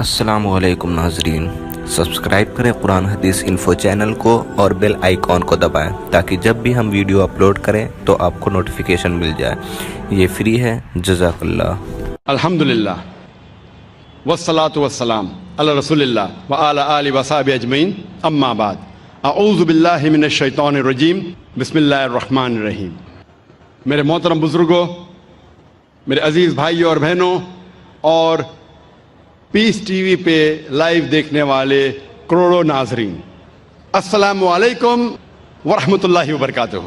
السلام علیکم ناظرین، سبسکرائب کریں قرآن حدیث انفو چینل کو اور بیل آئیکن کو دبائیں تاکہ جب بھی ہم ویڈیو اپلوڈ کریں تو آپ کو نوٹیفیکیشن مل جائے۔ یہ فری ہے۔ جزاک اللہ۔ الحمدللہ والصلاة والسلام علی رسول اللہ وعلی آلہ وصحبہ اجمعین، اما بعد، اعوذ باللہ من الشیطان الرجیم، بسم اللہ الرحمن الرحیم۔ میرے محترم بزرگوں، میرے عزیز بھائیوں اور بہنوں، اور پیس ٹی وی پہ لائیو دیکھنے والے کروڑوں ناظرین، السلام علیکم ورحمۃ اللہ وبرکاتہ۔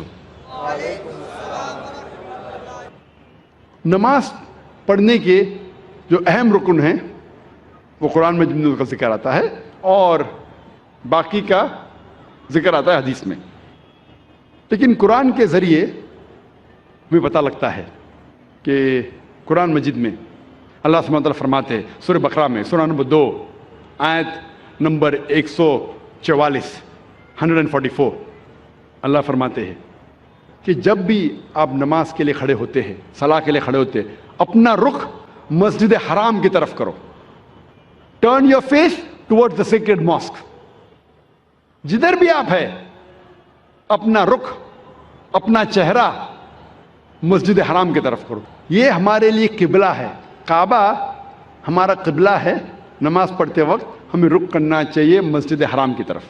نماز پڑھنے کے جو اہم رکن ہیں وہ قرآن مجید کا ذکر آتا ہے اور باقی کا ذکر آتا ہے حدیث میں، لیکن قرآن کے ذریعے ہمیں پتہ لگتا ہے کہ قرآن مجید میں اللہ سبحانہ وتعالیٰ فرماتے ہیں سورہ بقرہ میں سورہ نمبر 2 آیت نمبر 144 144، اللہ فرماتے ہیں کہ جب بھی آپ نماز کے لیے کھڑے ہوتے ہیں، صلاح کے لیے کھڑے ہوتے ہیں، اپنا رخ مسجد حرام کی طرف کرو۔ Turn your face toward the sacred mosque. جدھر بھی آپ ہیں اپنا رخ، اپنا چہرہ مسجد حرام کی طرف کرو۔ یہ ہمارے لیے قبلہ ہے، کعبہ ہمارا قبلہ ہے۔ نماز پڑھتے وقت ہمیں رخ کرنا چاہیے مسجد حرام کی طرف،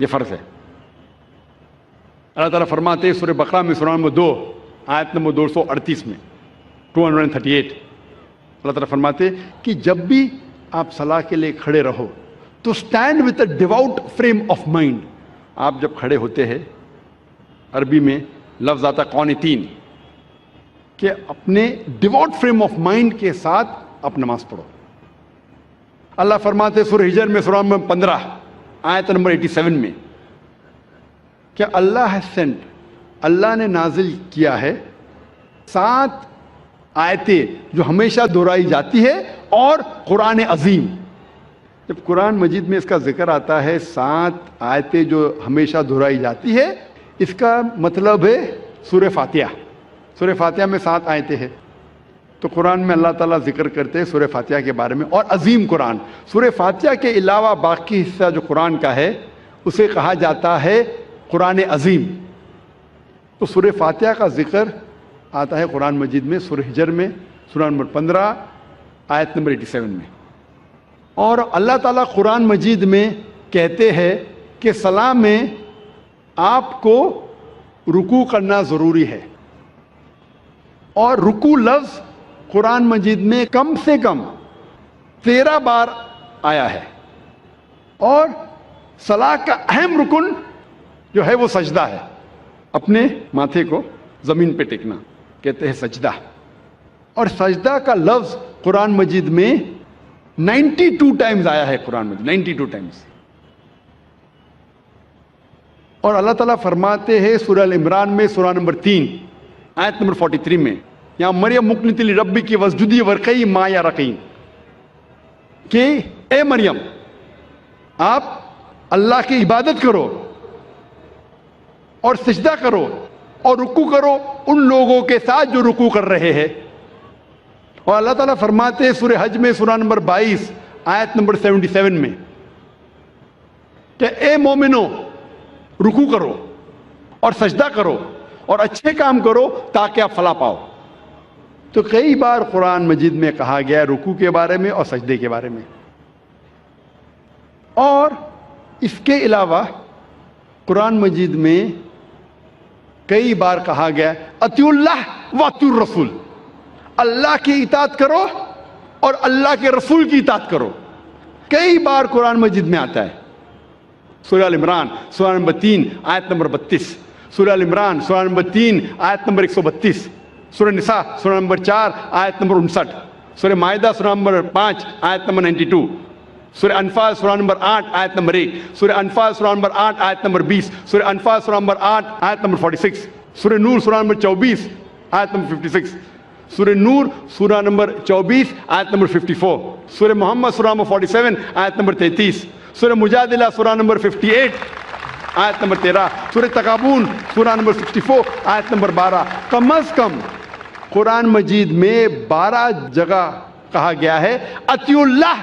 یہ فرض ہے۔ اللہ تعالیٰ فرماتے ہیں سورہ بقرہ میں سورہ نمبر 2 آیت نمبر 238 میں 238، اللہ تعالیٰ فرماتے ہیں کہ جب بھی آپ صلاح کے لیے کھڑے رہو تو stand with a devout frame of mind. آپ جب کھڑے ہوتے ہیں، عربی میں لفظ آتا قانتین، کہ اپنے ڈیووٹ فریم آف مائنڈ کے ساتھ آپ نماز پڑھو۔ اللہ فرماتے سورہ ہجر میں سورہ نمبر 15 آیت نمبر 87 میں کہ اللہ has sent، اللہ نے نازل کیا ہے 7 آیتیں جو ہمیشہ دہرائی جاتی ہے، اور قرآن عظیم۔ جب قرآن مجید میں اس کا ذکر آتا ہے 7 آیتیں جو ہمیشہ دہرائی جاتی ہے، اس کا مطلب ہے سورہ فاتحہ۔ سورہ فاتحہ میں 7 آیتیں ہیں، تو قرآن میں اللہ تعالیٰ ذکر کرتے ہیں سورہ فاتحہ کے بارے میں، اور عظیم قرآن۔ سورہ فاتحہ کے علاوہ باقی حصہ جو قرآن کا ہے اسے کہا جاتا ہے قرآن عظیم۔ تو سورہ فاتحہ کا ذکر آتا ہے قرآن مجید میں سورہ ہجر میں سورہ نمبر 15 آیت نمبر 87 میں۔ اور اللہ تعالیٰ قرآن مجید میں کہتے ہیں کہ صلاح میں آپ کو رکوع کرنا ضروری ہے، اور رکوع لفظ قرآن مجید میں کم سے کم 13 بار آیا ہے، اور صلاح کا اہم رکن جو ہے وہ سجدہ ہے۔ اپنے ماتھے کو زمین پہ ٹیکنا کہتے ہیں سجدہ، اور سجدہ کا لفظ قرآن مجید میں 92 ٹائمز آیا ہے، قرآن مجید 92 ٹائمز۔ اور اللہ تعالیٰ فرماتے ہیں سورہ العمران میں سورہ نمبر 3 آیت نمبر 43 میں، یا مریم مقنتی لربی کی وسجدی ورقی ما یا رقین، کہ اے مریم آپ اللہ کی عبادت کرو اور سجدہ کرو اور رکوع کرو ان لوگوں کے ساتھ جو رکوع کر رہے ہیں۔ اور اللہ تعالیٰ فرماتے ہیں سورہ حج میں سورہ نمبر 22 آیت نمبر 77 میں کہ اے مومنو رکوع کرو اور سجدہ کرو اور اچھے کام کرو تاکہ آپ فلاح پاؤ۔ تو کئی بار قرآن مجید میں کہا گیا ہے رکوع کے بارے میں اور سجدے کے بارے میں۔ اور اس کے علاوہ قرآن مجید میں کئی بار کہا گیا ہے اطیعوا اللہ واطیعوا الرسول، اللہ کی اطاعت کرو اور اللہ کے رسول کی اطاعت کرو۔ کئی بار قرآن مجید میں آتا ہے۔ سورہ العمران سورہ نمبر 3 آیت نمبر 32، سورہ العمران سورہ نمبر 3 آیت نمبر 132، سورہ نساء سورہ نمبر 4 آیت نمبر 59، سورہ مائدہ سورہ نمبر 5 آیت نمبر 92، سورہ انفال سورہ نمبر 8 آیت نمبر 1، سورہ انفال سورہ نمبر 8 آیت نمبر 20، سورہ انفال سورہ نمبر 8 آیت نمبر 46، سورہ نور سورہ نمبر 24 آیت نمبر 56، سورہ نور سورہ نمبر 24 آیت نمبر 54، سورہ محمد سورہ نمبر 47 آیت نمبر 33، سورہ مجادلہ سورہ نمبر 58 آیت نمبر 13، سورہ تغابن سورہ نمبر 64 آیت نمبر 12۔ کم از کم قرآن مجید میں 12 جگہ کہا گیا ہے اطیعوا اللہ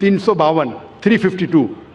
352 352,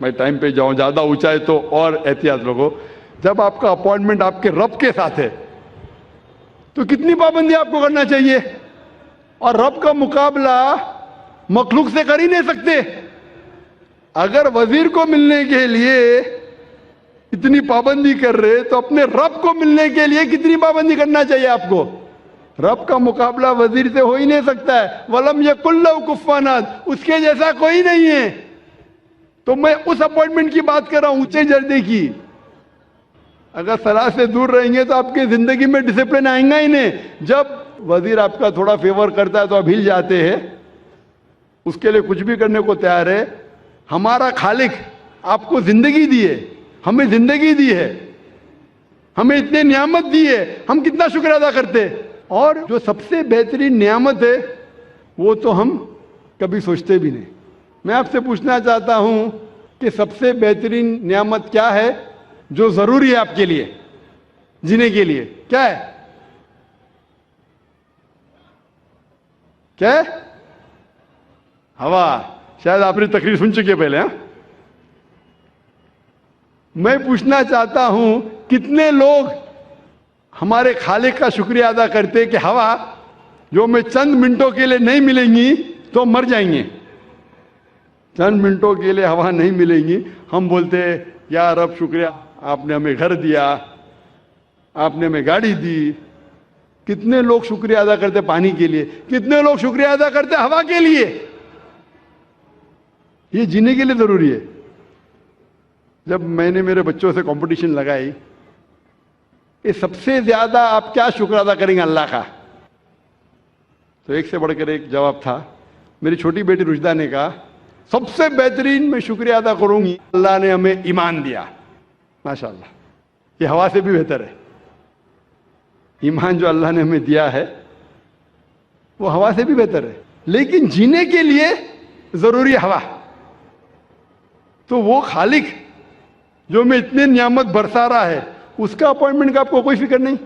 میں ٹائم پہ جاؤں, زیادہ اونچا ہے تو اور احتیاط رکھو. جب آپ کا اپوائنٹمنٹ آپ کے رب کے ساتھ ہے تو کتنی پابندی آپ کو کرنا چاہیے, اور رب کا مقابلہ مخلوق سے کر ہی نہیں سکتے. اگر وزیر کو ملنے کے لیے اتنی پابندی کر رہے تو اپنے رب کو ملنے کے لیے کتنی پابندی کرنا چاہیے آپ کو. رب کا مقابلہ وزیر سے ہو ہی نہیں سکتا ہے. وَلَمْ يَكُنْ لَهُ كُفُوًا أَحَدٌ, اس کے جیسا کوئی نہیں ہے. تو میں اس اپوائنٹمنٹ کی بات کر رہا ہوں, اونچے درجے کی. اگر صلاح سے دور رہیں گے تو آپ کی زندگی میں ڈسپلن آئیں گا ہی نہیں. جب وزیر آپ کا تھوڑا فیور کرتا ہے تو آپ ہل جاتے ہیں, اس کے لیے کچھ بھی کرنے کو تیار ہے. ہمارا خالق آپ کو زندگی دی ہے, ہمیں زندگی دی ہے, ہمیں اتنے نعمت دی ہے, ہم کتنا شکر ادا کرتے. اور جو سب سے بہترین نعمت ہے وہ تو ہم کبھی سوچتے بھی نہیں. میں آپ سے پوچھنا چاہتا ہوں کہ سب سے بہترین نعمت کیا ہے جو ضروری ہے آپ کے لیے جینے کے لیے؟ کیا ہے؟ کیا ہے؟ ہوا. شاید آپ نے تقریر سن چکے پہلے. ہاں, میں پوچھنا چاہتا ہوں کتنے لوگ ہمارے خالق کا شکریہ ادا کرتے کہ ہوا جو ہمیں چند منٹوں کے لیے نہیں ملیں گی تو مر جائیں گے. چند منٹوں کے لیے ہوا نہیں ملیں گی, ہم بولتے یا رب شکریہ, آپ نے ہمیں گھر دیا, آپ نے ہمیں گاڑی دی. کتنے لوگ شکریہ ادا کرتے پانی کے لیے, کتنے لوگ شکریہ ادا کرتے ہوا کے لیے. یہ جینے کے لیے ضروری ہے. جب میں نے میرے بچوں سے کمپٹیشن لگائی کہ سب سے زیادہ آپ کیا شکر ادا کریں گے اللہ کا, تو ایک سے بڑھ کر ایک جواب تھا. میری چھوٹی بیٹی رشدہ نے کہا سب سے بہترین میں شکریہ ادا کروں گی اللہ نے ہمیں ایمان دیا. ماشاءاللہ, یہ ہوا سے بھی بہتر ہے. ایمان جو اللہ نے ہمیں دیا ہے وہ ہوا سے بھی بہتر ہے. لیکن جینے کے لیے ضروری ہوا. تو وہ خالق جو ہمیں اتنے نعمت برسا رہا ہے اس کا اپوائنٹمنٹ کا آپ کو کوئی فکر نہیں.